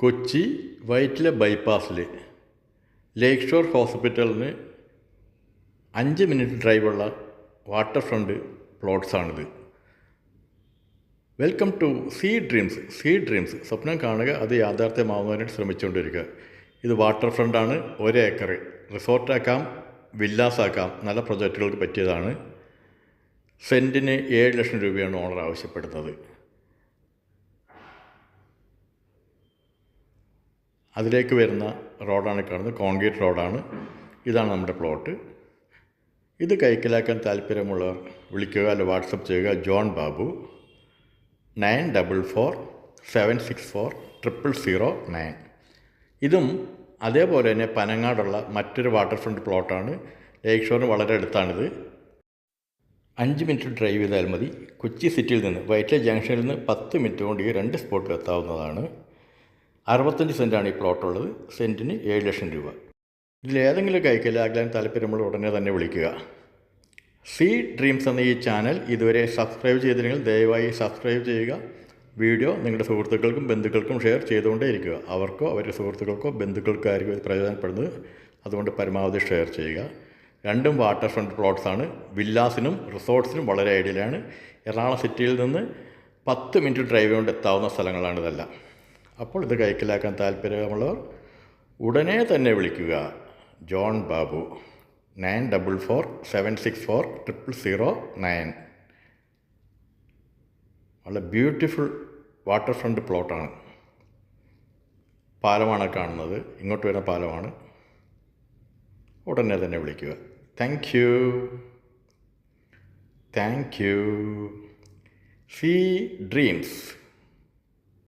കൊച്ചി വൈറ്റില ബൈപ്പാസിൽ lake shore ഹോസ്പിറ്റലിന് 5 minute ഡ്രൈവുള്ള വാട്ടർ ഫ്രണ്ട് പ്ലോട്ട്സാണിത്. Welcome to sea dreams. സ്വപ്നം കാണുക, അത് യാഥാർത്ഥ്യമാവുന്നതിനായിട്ട് ശ്രമിച്ചുകൊണ്ടിരിക്കുക. ഇത് വാട്ടർ ഫ്രണ്ടാണ്. 1 ഏക്കർ റിസോർട്ടാക്കാം, വില്ലാസാക്കാം, നല്ല പ്രൊജക്റ്റുകൾക്ക് പറ്റിയതാണ്. സെൻറ്റിന് 7 ലക്ഷം രൂപയാണ് ഓണർ ആവശ്യപ്പെടുന്നത്. അതിലേക്ക് വരുന്ന റോഡാണ് കാണുന്നത്, കോൺക്രീറ്റ് റോഡാണ്. ഇതാണ് നമ്മുടെ പ്ലോട്ട്. ഇത് കൈക്കലാക്കാൻ താല്പര്യമുള്ളവർ വിളിക്കുക, അല്ല വാട്സപ്പ് ചെയ്യുക. ജോൺ ബാബു 9447640009. ഇതും അതേപോലെ തന്നെ പനങ്ങാടുള്ള മറ്റൊരു വാട്ടർ ഫ്രണ്ട് പ്ലോട്ടാണ്. ലേക്ക് ഷോറിന് വളരെ അടുത്താണിത്. 5 മിനിറ്റ് ഡ്രൈവ് ചെയ്താൽ മതി. കൊച്ചി സിറ്റിയിൽ നിന്ന്, വൈറ്റില ജംഗ്ഷനിൽ നിന്ന് 10 മിനിറ്റ് കൊണ്ട് ഈ 2 സ്പോട്ടിൽ എത്താവുന്നതാണ്. 65 സെൻറ്റാണ് ഈ പ്ലോട്ടുള്ളത്. സെൻറ്റിന് 7 ലക്ഷം രൂപ. ഇതിലേതെങ്കിലും കൈക്കലാകാൻ താല്പര്യമുള്ള ഉടനെ തന്നെ വിളിക്കുക. സീ ഡ്രീംസ് എന്ന ഈ ചാനൽ ഇതുവരെ സബ്സ്ക്രൈബ് ചെയ്തില്ലെങ്കിൽ ദയവായി സബ്സ്ക്രൈബ് ചെയ്യുക. വീഡിയോ നിങ്ങളുടെ സുഹൃത്തുക്കൾക്കും ബന്ധുക്കൾക്കും ഷെയർ ചെയ്തുകൊണ്ടേയിരിക്കുക. അവർക്കോ അവരുടെ സുഹൃത്തുക്കൾക്കോ ബന്ധുക്കൾക്കോ ആയിരിക്കും ഇത് പ്രയോജനപ്പെടുന്നത്. അതുകൊണ്ട് പരമാവധി ഷെയർ ചെയ്യുക. രണ്ടും വാട്ടർ ഫ്രണ്ട് പ്ലോട്ട്സാണ്. വില്ലാസിനും റിസോർട്ട്സിനും വളരെ ഐഡിയലാണ്. എറണാകുളം സിറ്റിയിൽ നിന്ന് 10 മിനിറ്റ് ഡ്രൈവ് കൊണ്ട് എത്താവുന്ന സ്ഥലങ്ങളാണ് ഇതെല്ലാം. അപ്പോൾ ഇത് കൈക്കലാക്കാൻ താല്പര്യമുള്ളവർ ഉടനെ തന്നെ വിളിക്കുക. ജോൺ ബാബു 9447640009. വളരെ ബ്യൂട്ടിഫുൾ വാട്ടർ ഫ്രണ്ട് പ്ലോട്ടാണ്. പാലമാണ് കാണുന്നത്, ഇങ്ങോട്ട് വരുന്ന പാലമാണ്. ഉടനെ തന്നെ വിളിക്കുക. Thank you. See dreams.